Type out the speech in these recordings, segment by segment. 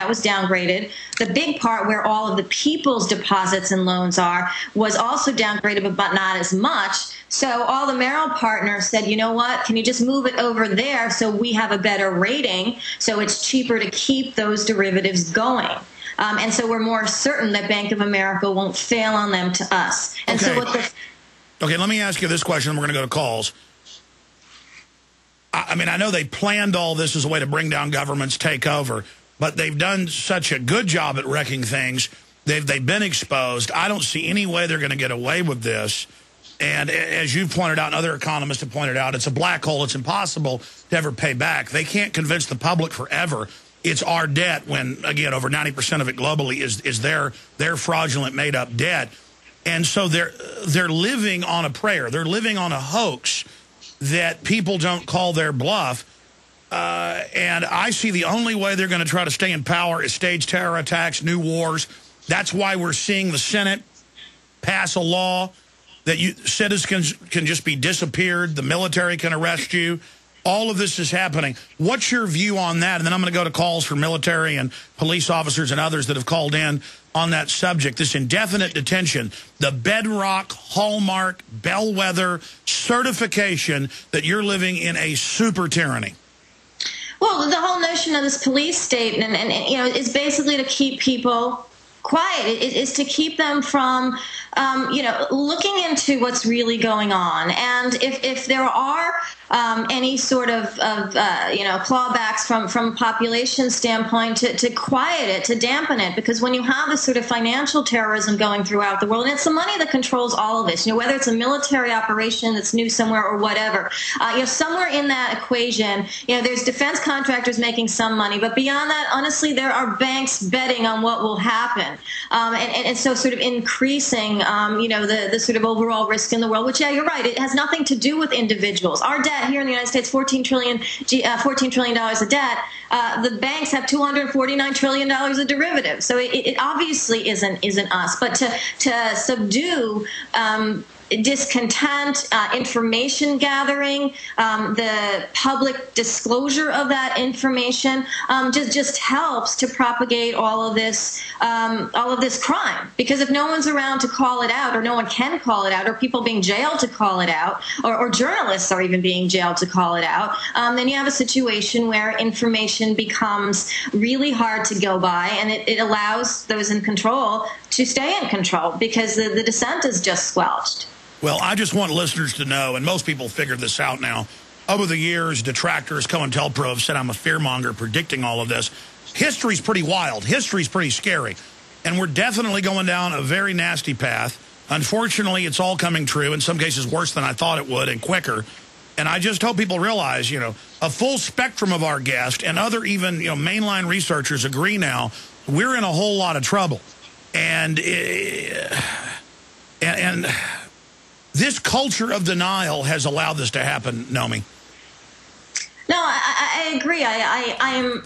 was downgraded. The big part where all of the people's deposits and loans are was also downgraded, but not as much. So all the Merrill partners said, you know what, can you just move it over there so we have a better rating, so it's cheaper to keep those derivatives going. And so we're more certain that Bank of America won't fail on them to us. And okay. So what the... Okay, let me ask you this question, and we're going to go to calls. I mean, I know they planned all this as a way to bring down governments, take over, but they've done such a good job at wrecking things. They've been exposed. I don't see any way they're going to get away with this. And as you've pointed out and other economists have pointed out, it's a black hole. It's impossible to ever pay back. They can't convince the public forever it's our debt when, again, over 90% of it globally is their fraudulent made-up debt. And so they're living on a prayer. They're living on a hoax that people don't call their bluff. And I see the only way they're going to try to stay in power is stage terror attacks, new wars. That's why we're seeing the Senate pass a law that citizens can just be disappeared. The military can arrest you. All of this is happening. What's your view on that? And then I'm going to go to calls for military and police officers and others that have called in on that subject. This indefinite detention, the bedrock, hallmark, bellwether certification that you're living in a super tyranny. Well, the whole notion of this police state and you know, is basically to keep people quiet. It is to keep them from, you know, looking into what's really going on. And if there are any sort of you know, clawbacks from a population standpoint to quiet it, to dampen it, because when you have this sort of financial terrorism going throughout the world, and it's the money that controls all of this, you know, whether it's a military operation that's new somewhere or whatever, you know, somewhere in that equation, you know, there's defense contractors making some money, but beyond that, honestly, there are banks betting on what will happen, and so sort of increasing, you know, the sort of overall risk in the world. Which, yeah, you're right, it has nothing to do with individuals. Our debt here in the United States, $14 trillion of debt. The banks have $249 trillion of derivatives. So it obviously isn't us. But to subdue discontent, information gathering, the public disclosure of that information just helps to propagate all of this crime. Because if no one's around to call it out, or no one can call it out, or people being jailed to call it out, or journalists are even being jailed to call it out, then you have a situation where information becomes really hard to go by, and it allows those in control to stay in control because the dissent is just squelched. Well, I just want listeners to know, and most people figured this out now, over the years, detractors, COINTELPRO have said I'm a fearmonger predicting all of this. History's pretty wild. History's pretty scary. And we're definitely going down a very nasty path. Unfortunately, it's all coming true, in some cases worse than I thought it would and quicker. And I just hope people realize, you know, a full spectrum of our guests and other even, you know, mainline researchers agree now we're in a whole lot of trouble. And this culture of denial has allowed this to happen, Nomi. No, I agree. I am.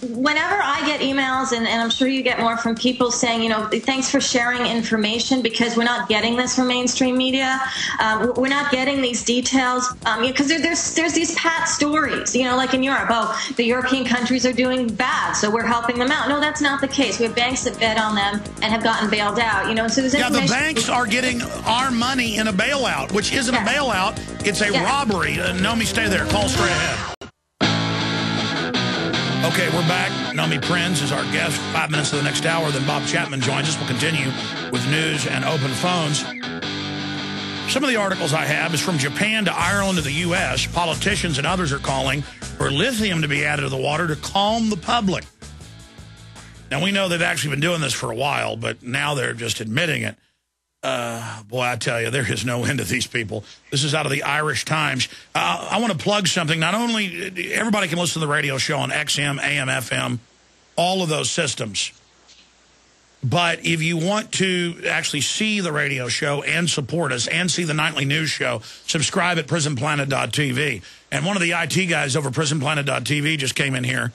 Whenever I get emails, and I'm sure you get more from people saying, you know, thanks for sharing information, because we're not getting this from mainstream media. We're not getting these details because there's these pat stories, you know, like in Europe. Oh, the European countries are doing bad, so we're helping them out. No, that's not the case. We have banks that bet on them and have gotten bailed out. You know, so there's the banks are getting our money in a bailout, which isn't a bailout. It's a robbery. Nomi, stay there. Call straight ahead. Okay, we're back. Nomi Prins is our guest. 5 minutes to the next hour. Then Bob Chapman joins us. We'll continue with news and open phones. Some of the articles I have is from Japan to Ireland to the U.S. Politicians and others are calling for lithium to be added to the water to calm the public. Now, we know they've actually been doing this for a while, but now they're just admitting it. Boy, I tell you, there is no end to these people. This is out of the Irish Times. I want to plug something. Not only everybody can listen to the radio show on XM, AM, FM, all of those systems. But if you want to actually see the radio show and support us and see the nightly news show, subscribe at prisonplanet.tv. And one of the IT guys over prisonplanet.tv just came in here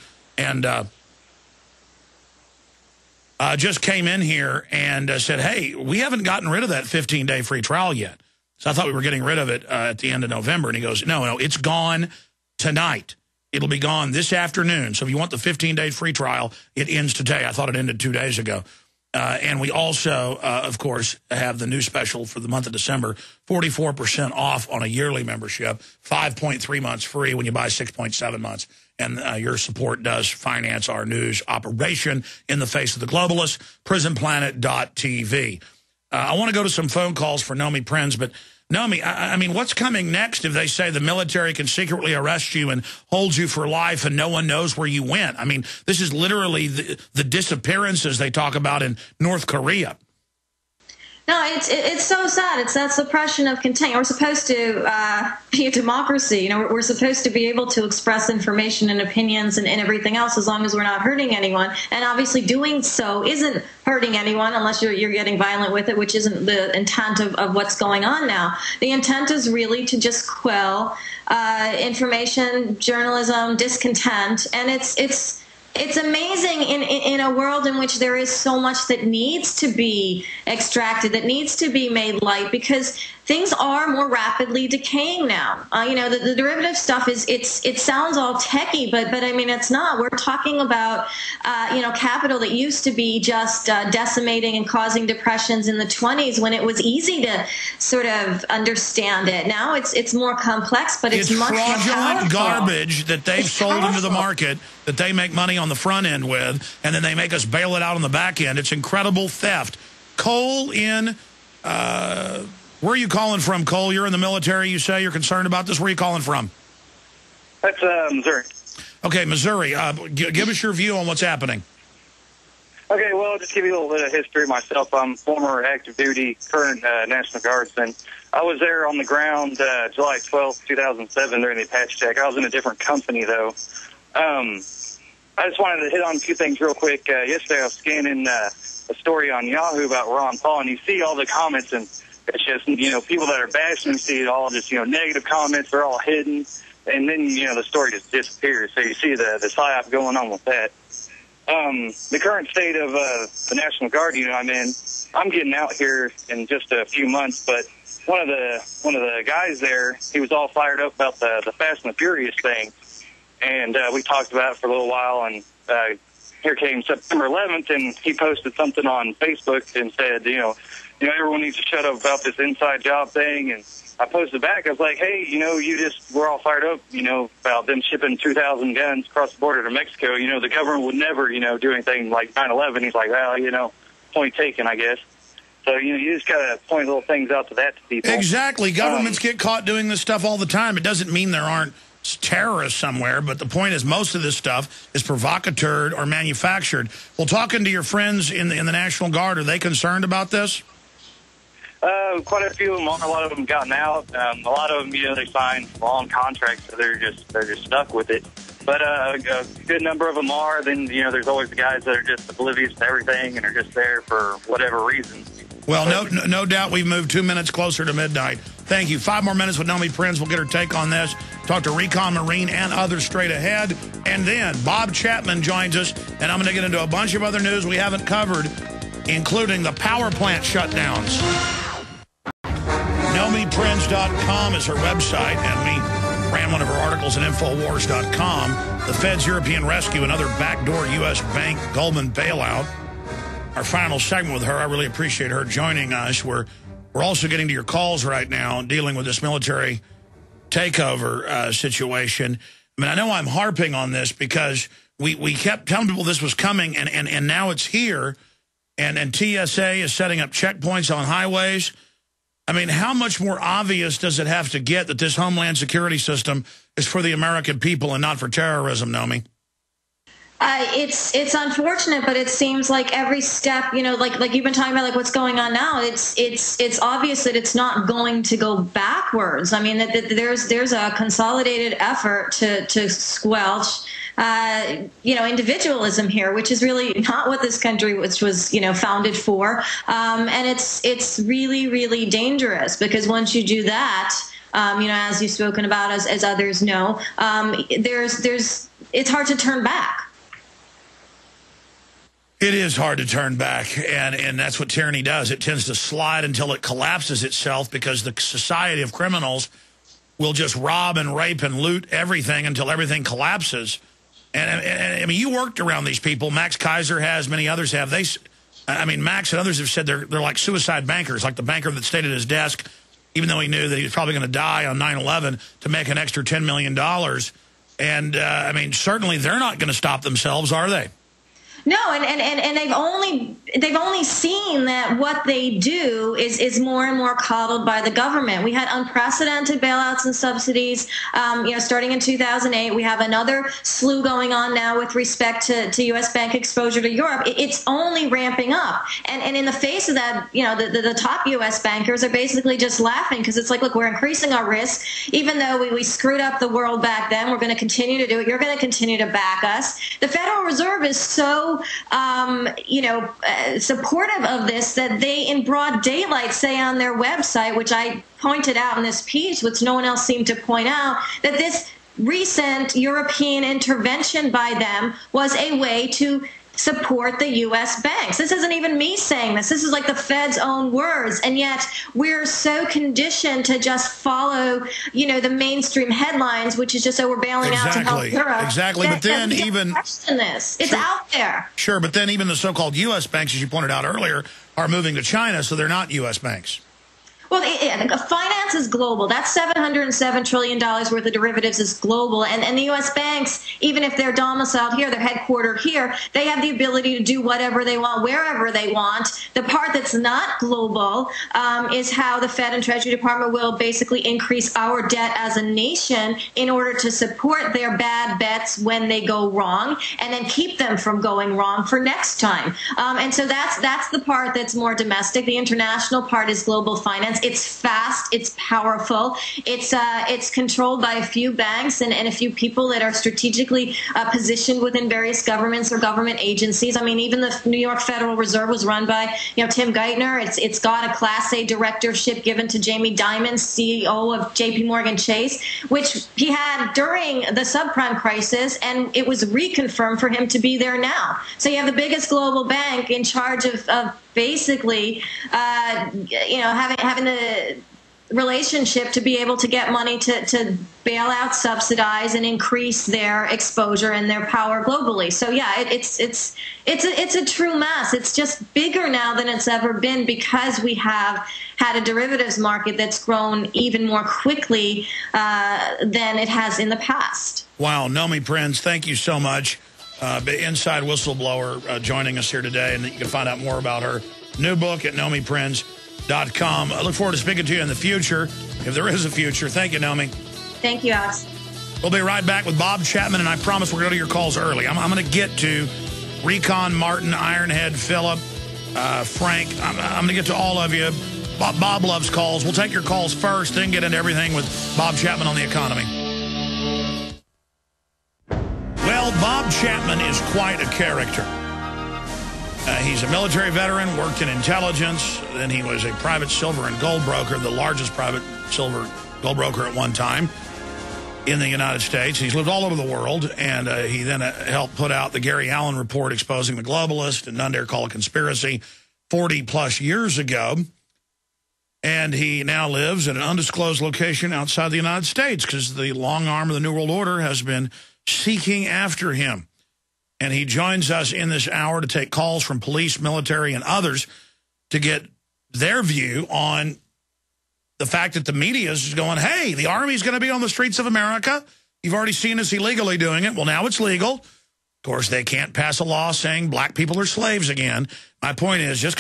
and said, hey, we haven't gotten rid of that 15-day free trial yet. So I thought we were getting rid of it at the end of November. And he goes, no, it's gone tonight. It'll be gone this afternoon. So if you want the 15-day free trial, it ends today. I thought it ended 2 days ago. And we also, of course, have the new special for the month of December, 44% off on a yearly membership, 5.3 months free when you buy 6.7 months. And your support does finance our news operation in the face of the globalists, prisonplanet.tv. I want to go to some phone calls for Nomi Prins, but Nomi, I mean, what's coming next if they say the military can secretly arrest you and hold you for life and no one knows where you went? I mean, this is literally the disappearances they talk about in North Korea. No, it's so sad. It's that suppression of content. We're supposed to be a democracy. You know, we're supposed to be able to express information and opinions and everything else as long as we're not hurting anyone. And obviously doing so isn't hurting anyone unless you're getting violent with it, which isn't the intent of what's going on now. The intent is really to just quell information, journalism, discontent, and it's amazing in a world in which there is so much that needs to be extracted, that needs to be made light, because things are more rapidly decaying now. You know, the derivative stuff it sounds all techie, but I mean, it's not. We're talking about, you know, capital that used to be just decimating and causing depressions in the 20s when it was easy to sort of understand it. Now it's more complex, but it's much more fraudulent powerful. Garbage that they've sold into the market that they make money on the front end with, and then they make us bail it out on the back end. It's incredible theft. Cole in, where are you calling from, Cole? You're in the military, you say. You're concerned about this. Where are you calling from? That's Missouri. Okay, Missouri. Give us your view on what's happening. Okay, well, I'll just give you a little bit of history myself. I'm former active duty, current National Guardsman. I was there on the ground July 12th, 2007 during the Apache check. I was in a different company, though. I just wanted to hit on a few things real quick. Yesterday I was scanning a story on Yahoo about Ron Paul, and you see all the comments, and it's just, you know, people that are bashing, you see it all just, you know, negative comments, they're all hidden, and then, you know, the story just disappears. So you see the psyop going on with that. The current state of the National Guard unit I'm in, I'm getting out here in just a few months, but one of the guys there, he was all fired up about the Fast and the Furious thing. And we talked about it for a little while, and here came September 11th, and he posted something on Facebook and said, you know, everyone needs to shut up about this inside job thing. And I posted back, I was like, hey, you know, we're all fired up, you know, about them shipping 2,000 guns across the border to Mexico. You know, the government would never, you know, do anything like 9/11. He's like, well, you know, point taken, I guess. So, you know, you just got to point little things out to people. Exactly. Governments get caught doing this stuff all the time. It doesn't mean there aren't terrorists somewhere, but the point is most of this stuff is provocateur or manufactured. Well, talking to your friends in the National Guard, are they concerned about this? Quite a few of them are. A lot of them gotten out. A lot of them, you know, they signed long contracts, so they're just stuck with it. But a good number of them are. Then, you know, there's always the guys that are just oblivious to everything and are just there for whatever reason. Well, no doubt we've moved 2 minutes closer to midnight. Thank you. 5 more minutes with Nomi Prins. We'll get her take on this. Talk to Recon Marine and others straight ahead. And then Bob Chapman joins us, and I'm going to get into a bunch of other news we haven't covered, including the power plant shutdowns. NomiPrins.com is her website, and we ran one of her articles at Infowars.com. The Fed's European rescue, another backdoor U.S. bank Goldman bailout. Our final segment with her. I really appreciate her joining us. We're also getting to your calls right now, dealing with this military takeover situation. I mean, I know I'm harping on this because we kept telling people this was coming, and now it's here, and TSA is setting up checkpoints on highways. I mean, how much more obvious does it have to get that this Homeland Security system is for the American people and not for terrorism, Nomi? It's unfortunate, but it seems like every step, you know, like you've been talking about, like what's going on now. It's obvious that it's not going to go backwards. I mean, that there's a consolidated effort to squelch, you know, individualism here, which is really not what this country was, you know, founded for. And it's really, really dangerous, because once you do that, you know, as you've spoken about, as others know, it's hard to turn back. It is hard to turn back, and that's what tyranny does. It tends to slide until it collapses itself, because the society of criminals will just rob and rape and loot everything until everything collapses. And I mean, you worked around these people. Max Kaiser has, many others have. I mean, Max and others have said they're like suicide bankers, like the banker that stayed at his desk, even though he knew that he was probably going to die on 9/11, to make an extra $10 million. And, I mean, certainly they're not going to stop themselves, are they? No, and they've only seen that what they do is more and more coddled by the government. We had unprecedented bailouts and subsidies, starting in 2008. We have another slew going on now with respect to U.S. bank exposure to Europe. It's only ramping up, and in the face of that, the top U.S. bankers are basically just laughing, because it's like, look, we're increasing our risk, even though we screwed up the world back then. We're going to continue to do it. You're going to continue to back us. The Federal Reserve is so supportive of this that they, in broad daylight, say on their website, which I pointed out in this piece, which no one else seemed to point out, that this recent European intervention by them was a way to support the U.S. banks. This isn't even me saying this. This is like the Fed's own words. And yet we're so conditioned to just follow, the mainstream headlines, which is just, we're bailing out to help Europe. Exactly. But then even question this. It's out there. Sure. But then even the so-called U.S. banks, as you pointed out earlier, are moving to China, so they're not U.S. banks. Well, finance is global. That's $707 trillion worth of derivatives is global. And the U.S. banks, even if they're domiciled here, they're headquartered here, they have the ability to do whatever they want, wherever they want. The part that's not global is how the Fed and Treasury Department will basically increase our debt as a nation in order to support their bad bets when they go wrong, and then keep them from going wrong for next time. And so that's the part that's more domestic. The international part is global finance. It's fast, it's powerful, it's controlled by a few banks and a few people that are strategically positioned within various governments or government agencies. I mean, even the New York Federal Reserve was run by Tim Geithner. It's got a Class A directorship given to Jamie Dimon, CEO of J.P. Morgan Chase, which he had during the subprime crisis, and it was reconfirmed for him to be there now. So you have the biggest global bank in charge of basically, having the relationship to be able to get money to bail out, subsidize, and increase their exposure and their power globally. So yeah, it's a true mess. It's just bigger now than it's ever been, because we have had a derivatives market that's grown even more quickly than it has in the past. Wow, Nomi Prins, thank you so much. Inside Whistleblower joining us here today, and you can find out more about her new book at NomiPrins.com. I look forward to speaking to you in the future, if there is a future. Thank you, Nomi. Thank you, Alex. We'll be right back with Bob Chapman, and I promise we're going to your calls early. I'm going to get to Recon, Martin, Ironhead, Philip, Frank. I'm going to get to all of you. Bob loves calls. We'll take your calls first, then get into everything with Bob Chapman on the economy. Well, Bob Chapman is quite a character. He's a military veteran, worked in intelligence, then he was a private silver and gold broker, the largest private silver gold broker at one time in the United States. He's lived all over the world, and he then helped put out the Gary Allen report exposing the globalist, and none dare call it conspiracy, 40-plus years ago. And he now lives at an undisclosed location outside the United States because the long arm of the New World Order has been seeking after him. And he joins us in this hour to take calls from police, military, and others to get their view on the fact that the media is going, hey, the Army's going to be on the streets of America. You've already seen us illegally doing it. Well, now it's legal. Of course, they can't pass a law saying black people are slaves again. My point is, just